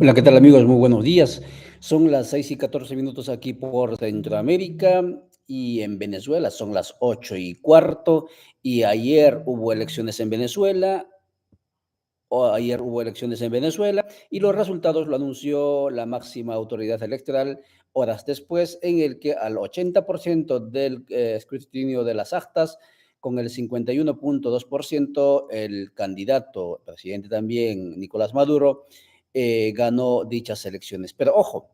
Hola, ¿qué tal amigos? Muy buenos días. Son las 6:14 aquí por Centroamérica y en Venezuela son las 8:15 y ayer hubo elecciones en Venezuela y los resultados lo anunció la máxima autoridad electoral horas después, en el que al 80% del escrutinio de las actas, con el 51,2%, el candidato, presidente también, Nicolás Maduro, ganó dichas elecciones. Pero ojo,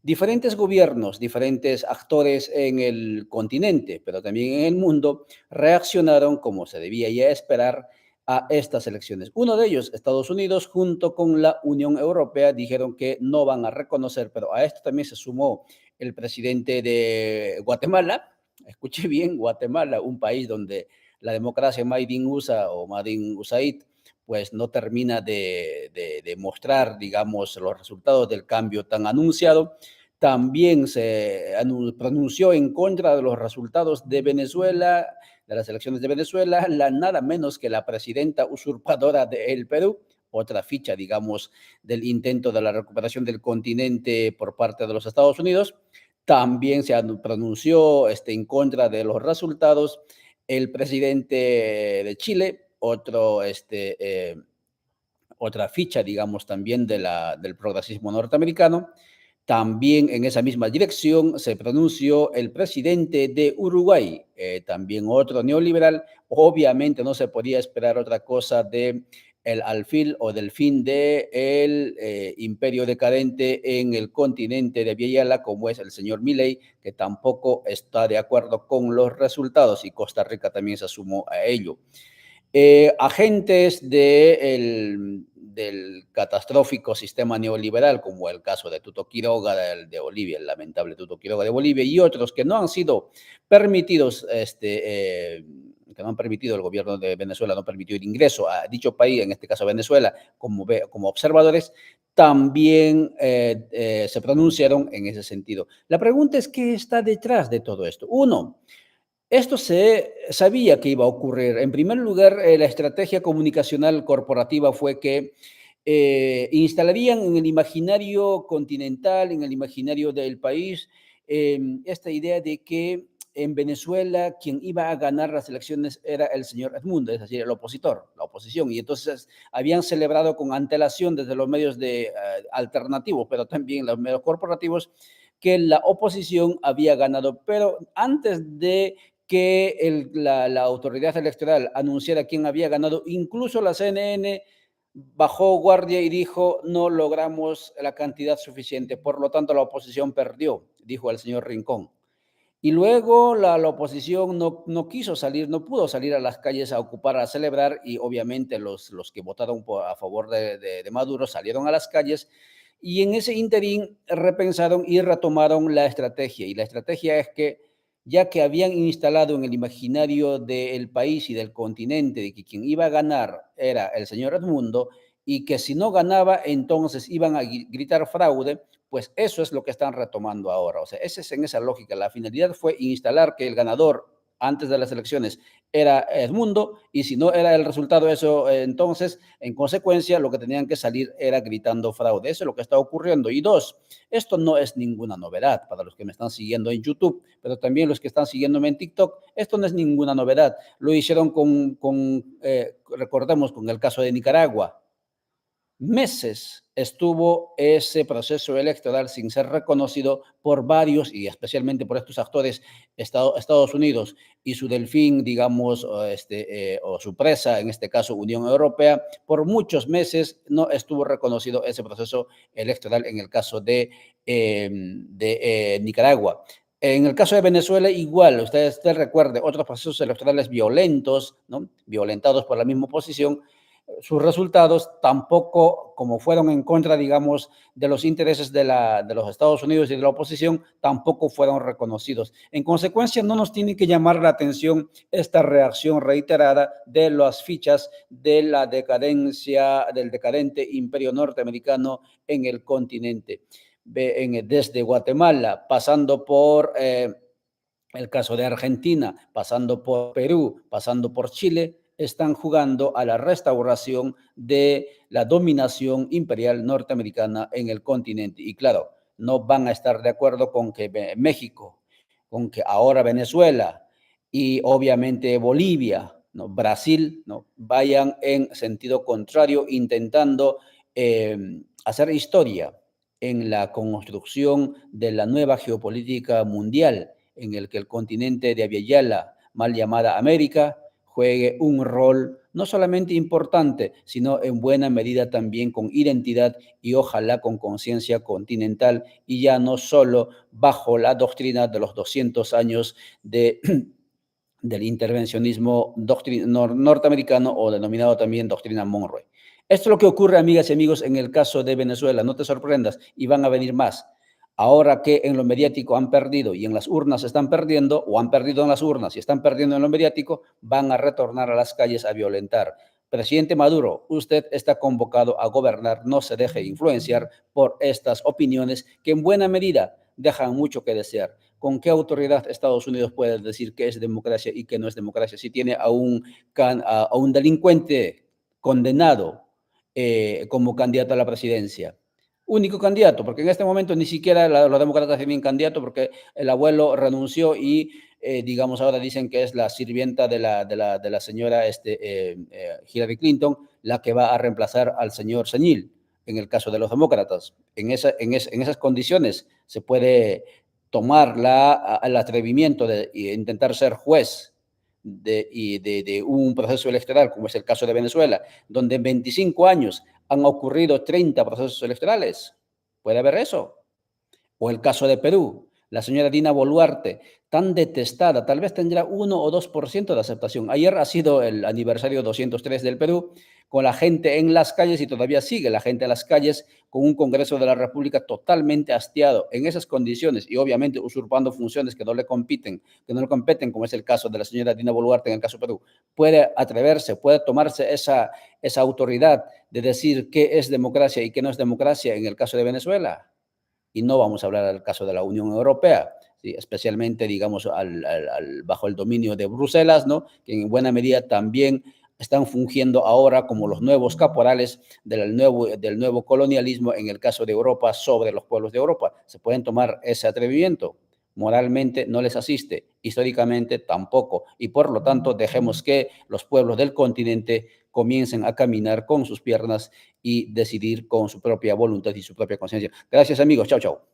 diferentes gobiernos, diferentes actores en el continente, pero también en el mundo, reaccionaron como se debía ya esperar a estas elecciones. Uno de ellos, Estados Unidos, junto con la Unión Europea, dijeron que no van a reconocer, pero a esto también se sumó el presidente de Guatemala. Escuché bien, Guatemala, un país donde la democracia Made in USA o Made in USAID, pues no termina de mostrar, digamos, los resultados del cambio tan anunciado. También se pronunció en contra de los resultados de Venezuela, de las elecciones de Venezuela, la nada menos que la presidenta usurpadora del Perú, otra ficha, digamos, del intento de la recuperación del continente por parte de los Estados Unidos. También se pronunció en contra de los resultados el presidente de Chile, otra ficha, digamos, también del progresismo norteamericano. También en esa misma dirección se pronunció el presidente de Uruguay, también otro neoliberal. Obviamente no se podía esperar otra cosa de el alfil o del fin del imperio decadente en el continente de Villayala, como es el señor Milei, que tampoco está de acuerdo con los resultados, y Costa Rica también se sumó a ello. Agentes del catastrófico sistema neoliberal, como el caso de Tuto Quiroga de Bolivia, el lamentable Tuto Quiroga de Bolivia, y otros que no han sido permitidos, que no han permitido, el gobierno de Venezuela no permitió el ingreso a dicho país, en este caso Venezuela, como observadores, también se pronunciaron en ese sentido. La pregunta es, ¿qué está detrás de todo esto? Uno, esto se sabía que iba a ocurrir. En primer lugar, la estrategia comunicacional corporativa fue que instalarían en el imaginario continental, en el imaginario del país, esta idea de que en Venezuela quien iba a ganar las elecciones era el señor Edmundo, es decir, el opositor, la oposición. Y entonces habían celebrado con antelación desde los medios alternativos, pero también los medios corporativos, que la oposición había ganado. Pero antes de que la autoridad electoral anunciara quién había ganado, incluso la CNN bajó guardia y dijo: no logramos la cantidad suficiente, por lo tanto la oposición perdió, dijo el señor Rincón. Y luego la oposición no quiso salir, no pudo salir a las calles a ocupar, a celebrar, y obviamente los que votaron a favor de Maduro salieron a las calles, y en ese interín repensaron y retomaron la estrategia. Y la estrategia es que, ya que habían instalado en el imaginario del país y del continente de que quien iba a ganar era el señor Edmundo, y que si no ganaba, entonces iban a gritar fraude, pues eso es lo que están retomando ahora. O sea, esa es en esa lógica. La finalidad fue instalar que el ganador antes de las elecciones era Edmundo, y si no era el resultado eso, entonces, en consecuencia, lo que tenían que salir era gritando fraude. Eso es lo que está ocurriendo. Y dos, esto no es ninguna novedad para los que me están siguiendo en YouTube, pero también los que están siguiéndome en TikTok. Esto no es ninguna novedad. Lo hicieron recordemos, con el caso de Nicaragua. Meses estuvo ese proceso electoral sin ser reconocido por varios, y especialmente por estos actores, Estados Unidos y su delfín, digamos, o su presa, en este caso Unión Europea. Por muchos meses no estuvo reconocido ese proceso electoral en el caso de Nicaragua. En el caso de Venezuela, igual, usted recuerde otros procesos electorales violentos, ¿no? Violentados por la misma oposición. Sus resultados tampoco, como fueron en contra, digamos, de los intereses de los Estados Unidos y de la oposición, tampoco fueron reconocidos. En consecuencia, no nos tiene que llamar la atención esta reacción reiterada de las fichas de la decadencia, del decadente imperio norteamericano en el continente. Desde Guatemala, pasando por el caso de Argentina, pasando por Perú, pasando por Chile, están jugando a la restauración de la dominación imperial norteamericana en el continente. Y claro, no van a estar de acuerdo con que México, con que ahora Venezuela y obviamente Bolivia, ¿no? Brasil, ¿no? Vayan en sentido contrario, intentando hacer historia en la construcción de la nueva geopolítica mundial, en el que el continente de Aviala, mal llamada América, juegue un rol no solamente importante, sino en buena medida también con identidad y ojalá con conciencia continental y ya no solo bajo la doctrina de los 200 años de, del intervencionismo norteamericano o denominado también doctrina Monroe. Esto es lo que ocurre, amigas y amigos, en el caso de Venezuela. No te sorprendas y van a venir más. Ahora que en lo mediático han perdido y en las urnas están perdiendo, o han perdido en las urnas y están perdiendo en lo mediático, van a retornar a las calles a violentar. Presidente Maduro, usted está convocado a gobernar, no se deje influenciar por estas opiniones que en buena medida dejan mucho que desear. ¿Con qué autoridad Estados Unidos puede decir qué es democracia y qué no es democracia si tiene a un delincuente condenado como candidato a la presidencia? Único candidato, porque en este momento ni siquiera los demócratas tienen candidato porque el abuelo renunció y, digamos, ahora dicen que es la sirvienta de la señora Hillary Clinton la que va a reemplazar al señor Senil, en el caso de los demócratas. En esas condiciones se puede tomar el atrevimiento de intentar ser juez de un proceso electoral, como es el caso de Venezuela, donde en 25 años han ocurrido 30 procesos electorales. Puede haber eso. O el caso de Perú, la señora Dina Boluarte, tan detestada, tal vez tendrá 1 o 2% de aceptación. Ayer ha sido el aniversario 203 del Perú, con la gente en las calles y todavía sigue la gente en las calles con un Congreso de la República totalmente hastiado en esas condiciones y obviamente usurpando funciones que no le compiten, como es el caso de la señora Dina Boluarte en el caso de Perú. Puede atreverse, puede tomarse esa autoridad de decir qué es democracia y qué no es democracia en el caso de Venezuela. Y no vamos a hablar del caso de la Unión Europea, ¿sí? Especialmente, digamos, bajo el dominio de Bruselas, ¿no? Que en buena medida también están fungiendo ahora como los nuevos caporales del nuevo colonialismo en el caso de Europa sobre los pueblos de Europa. ¿Se pueden tomar ese atrevimiento? Moralmente no les asiste, históricamente tampoco, y por lo tanto dejemos que los pueblos del continente comiencen a caminar con sus piernas y decidir con su propia voluntad y su propia conciencia. Gracias, amigos. Chao, chao.